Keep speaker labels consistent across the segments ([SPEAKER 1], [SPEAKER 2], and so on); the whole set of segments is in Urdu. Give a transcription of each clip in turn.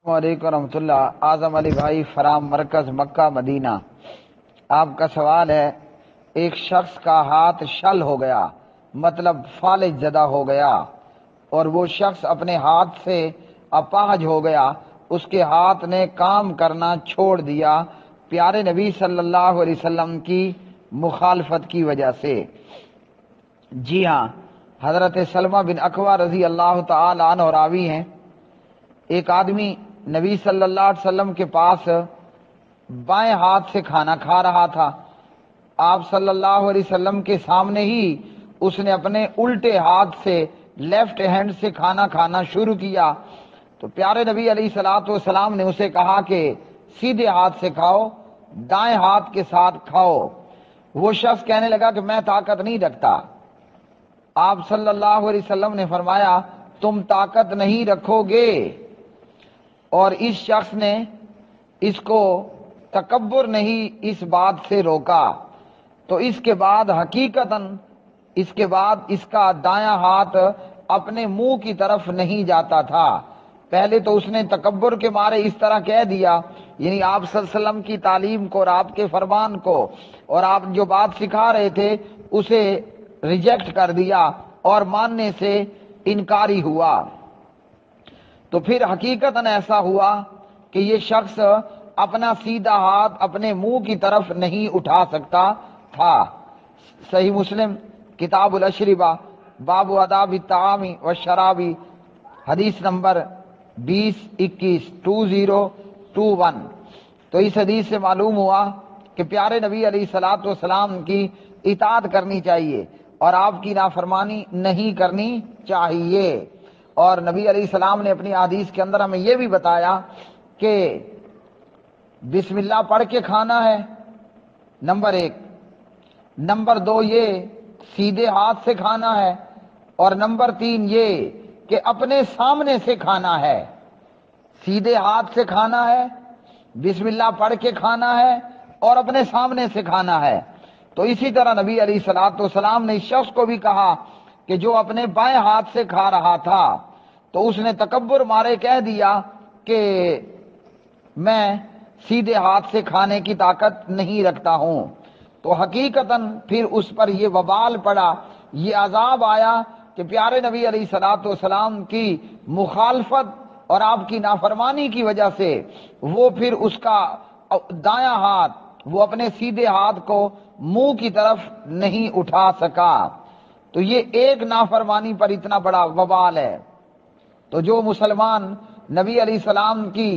[SPEAKER 1] السلام علیکم ورحمۃ اللہ۔ اعظم علی بھائی فرام مرکز مکہ مدینہ، آپ کا سوال ہے، ایک شخص کا ہاتھ شل ہو گیا، مطلب فالج زدہ ہو گیا، اور وہ شخص اپنے ہاتھ سے اپاہج ہو گیا، اس کے ہاتھ نے کام کرنا چھوڑ دیا پیارے نبی صلی اللہ علیہ وسلم کی مخالفت کی وجہ سے۔ جی ہاں، حضرت سلمہ بن اکوع رضی اللہ تعالی عنہ راوی ہیں، ایک آدمی نبی صلی اللہ علیہ وسلم کے پاس بائیں ہاتھ سے کھانا کھا رہا تھا۔ آپ صلی اللہ علیہ وسلم کے سامنے ہی اس نے اپنے الٹے ہاتھ سے لیفٹ ہینڈ سے کھانا کھانا شروع کیا، تو پیارے نبی علیہ الصلوۃ والسلام نے اسے کہا کہ سیدھے ہاتھ سے کھاؤ، دائیں ہاتھ کے ساتھ کھاؤ۔ وہ شخص کہنے لگا کہ میں طاقت نہیں رکھتا۔ آپ صلی اللہ علیہ وسلم نے فرمایا تم طاقت نہیں رکھو گے، اور اس شخص نے اس کو تکبر نہیں اس بات سے روکا، تو اس کے بعد حقیقتاً اس کے بعد اس کا دایاں ہاتھ اپنے منہ کی طرف نہیں جاتا تھا۔ پہلے تو اس نے تکبر کے مارے اس طرح کہہ دیا، یعنی آپ صلی اللہ علیہ وسلم کی تعلیم کو اور آپ کے فرمان کو اور آپ جو بات سکھا رہے تھے اسے ریجیکٹ کر دیا اور ماننے سے انکاری ہوا۔ تو پھر حقیقتاً ایسا ہوا کہ یہ شخص اپنا سیدھا ہاتھ اپنے منہ کی طرف نہیں اٹھا سکتا تھا۔ صحیح مسلم کتاب الاشربہ باب آداب الطعام والشراب، حدیث نمبر 2021 تو اس حدیث سے معلوم ہوا کہ پیارے نبی علیہ الصلوۃ والسلام کی اطاعت کرنی چاہیے اور آپ کی نافرمانی نہیں کرنی چاہیے۔ اور نبی علیہ السلام نے اپنی حدیث کے اندر ہمیں یہ بھی بتایا کہ بسم اللہ پڑھ کے کھانا ہے، نمبر 1، نمبر 2 یہ سیدھے ہاتھ سے کھانا ہے، اور نمبر 3 یہ کہ اپنے سامنے سے کھانا ہے۔ سیدھے ہاتھ سے کھانا ہے، بسم اللہ پڑھ کے کھانا ہے، اور اپنے سامنے سے کھانا ہے۔ تو اسی طرح نبی علیہ الصلوۃ والسلام نے اس شخص کو بھی کہا کہ جو اپنے بائیں ہاتھ سے کھا رہا تھا، تو اس نے تکبر مارے کہہ دیا کہ میں سیدھے ہاتھ سے کھانے کی طاقت نہیں رکھتا ہوں، تو حقیقتاً پھر اس پر یہ وبال پڑا، یہ عذاب آیا کہ پیارے نبی علیہ الصلوۃ والسلام کی مخالفت اور آپ کی نافرمانی کی وجہ سے وہ پھر اس کا دایاں ہاتھ وہ اپنے سیدھے ہاتھ کو منہ کی طرف نہیں اٹھا سکا۔ تو یہ ایک نافرمانی پر اتنا بڑا وبال ہے۔ تو جو مسلمان نبی علیہ السلام کی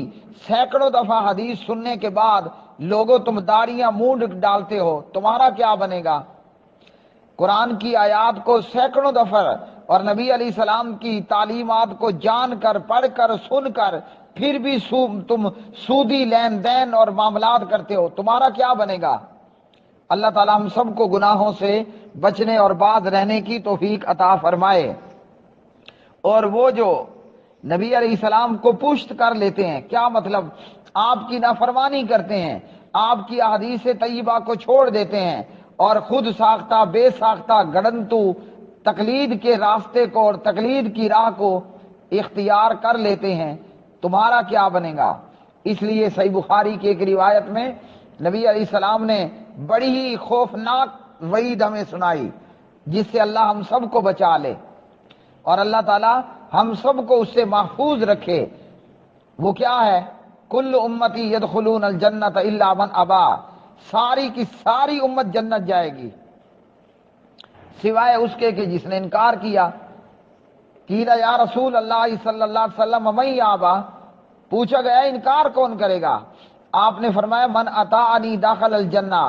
[SPEAKER 1] سینکڑوں دفعہ حدیث سننے کے بعد لوگوں تم داڑیاں مونڈ ڈالتے ہو، تمہارا کیا بنے گا؟ قرآن کی آیات کو سینکڑوں دفعہ اور نبی علیہ السلام کی تعلیمات کو جان کر پڑھ کر سن کر پھر بھی تم سودی لین دین اور معاملات کرتے ہو، تمہارا کیا بنے گا؟ اللہ تعالیٰ ہم سب کو گناہوں سے بچنے اور باز رہنے کی توفیق عطا فرمائے۔ اور وہ جو نبی علیہ السلام کو پشت کر لیتے ہیں، کیا مطلب؟ آپ کی نافرمانی کرتے ہیں، آپ کی احادیث طیبہ کو چھوڑ دیتے ہیں اور خود ساختہ بے ساختہ گڑنتو تقلید کے راستے کو اور تقلید کی راہ کو اختیار کر لیتے ہیں، تمہارا کیا بنے گا؟ اس لیے صحیح بخاری کی ایک روایت میں نبی علیہ السلام نے بڑی ہی خوفناک وعید ہمیں سنائی، جس سے اللہ ہم سب کو بچا لے اور اللہ تعالی ہم سب کو اس سے محفوظ رکھے۔ وہ کیا ہے؟ کل امتی یدخلون الجنت الا من ابا، ساری کی ساری امت جنت جائے گی سوائے اس کے کہ جس نے انکار کیا۔ قیل یا رسول اللہ صلی اللہ علیہ وسلم من یابا، پوچھا گیا انکار کون کرے گا؟ آپ نے فرمایا من اطاعنی داخل الجنہ،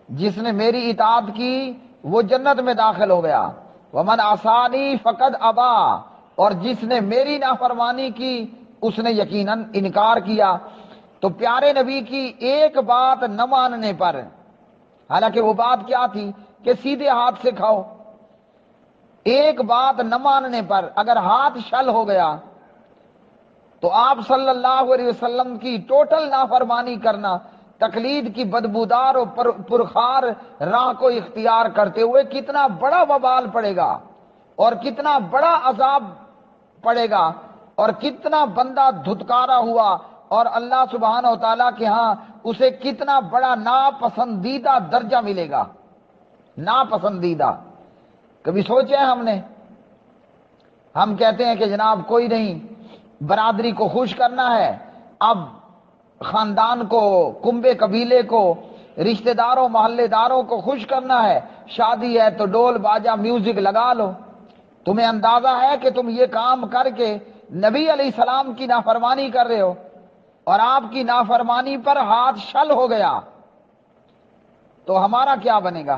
[SPEAKER 1] جس نے میری اطاعت کی وہ جنت میں داخل ہو گیا، ومن عصانی فقد ابا، اور جس نے میری نافرمانی کی اس نے یقیناً انکار کیا۔ تو پیارے نبی کی ایک بات نہ ماننے پر، حالانکہ وہ بات کیا تھی کہ سیدھے ہاتھ سے کھاؤ، ایک بات نہ ماننے پر اگر ہاتھ شل ہو گیا تو آپ صلی اللہ علیہ وسلم کی ٹوٹل نافرمانی کرنا، تقلید کی بدبودار اور پرخار راہ کو اختیار کرتے ہوئے کتنا بڑا وبال پڑے گا اور کتنا بڑا عذاب پڑے گا اور کتنا بندہ دھتکارا ہوا، اور اللہ سبحانہ و تعالیٰ کے ہاں اسے کتنا بڑا ناپسندیدہ درجہ ملے گا، ناپسندیدہ۔ کبھی سوچے ہم نے؟ ہم کہتے ہیں کہ جناب کوئی نہیں، برادری کو خوش کرنا ہے، اب خاندان کو، کنبے قبیلے کو، رشتہ داروں محلے داروں کو خوش کرنا ہے، شادی ہے تو ڈول باجا میوزک لگا لو۔ تمہیں اندازہ ہے کہ تم یہ کام کر کے نبی علیہ السلام کی نافرمانی کر رہے ہو، اور آپ کی نافرمانی پر ہاتھ شل ہو گیا تو ہمارا کیا بنے گا؟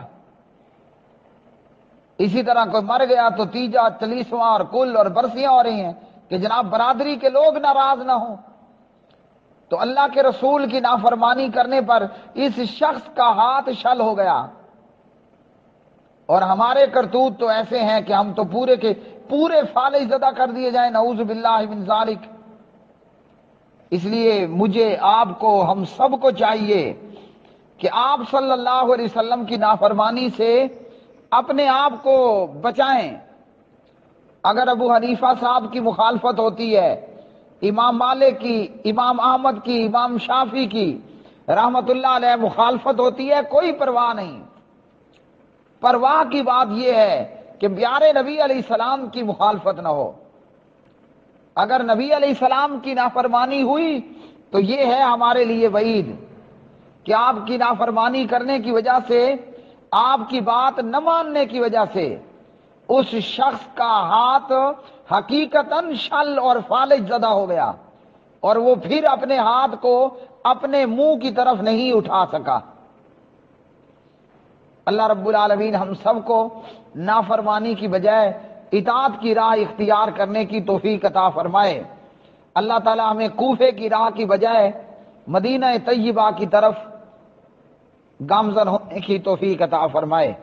[SPEAKER 1] اسی طرح کوئی مر گیا تو تیجا چلیسواں اور کل اور برسیاں ہو رہی ہیں کہ جناب برادری کے لوگ ناراض نہ ہوں۔ تو اللہ کے رسول کی نافرمانی کرنے پر اس شخص کا ہاتھ شل ہو گیا، اور ہمارے کرتوت تو ایسے ہیں کہ ہم تو پورے کے پورے فالج زدہ کر دیے جائیں، نعوذ باللہ من ذالک۔ اس لیے مجھے، آپ کو، ہم سب کو چاہیے کہ آپ صلی اللہ علیہ وسلم کی نافرمانی سے اپنے آپ کو بچائیں۔ اگر ابو حنیفہ صاحب کی مخالفت ہوتی ہے، امام مالک کی، امام احمد کی، امام شافعی کی رحمت اللہ علیہ مخالفت ہوتی ہے، کوئی پرواہ نہیں۔ پرواہ کی بات یہ ہے کہ پیارے نبی علیہ السلام کی مخالفت نہ ہو۔ اگر نبی علیہ السلام کی نافرمانی ہوئی تو یہ ہے ہمارے لیے وعید کہ آپ کی نافرمانی کرنے کی وجہ سے، آپ کی بات نہ ماننے کی وجہ سے اس شخص کا ہاتھ حقیقتاً شل اور فالج زدہ ہو گیا، اور وہ پھر اپنے ہاتھ کو اپنے منہ کی طرف نہیں اٹھا سکا۔ اللہ رب العالمین ہم سب کو نافرمانی کی بجائے اطاعت کی راہ اختیار کرنے کی توفیق عطا فرمائے۔ اللہ تعالی ہمیں کوفے کی راہ کی بجائے مدینہ طیبہ کی طرف گامزن ہونے کی توفیق عطا فرمائے۔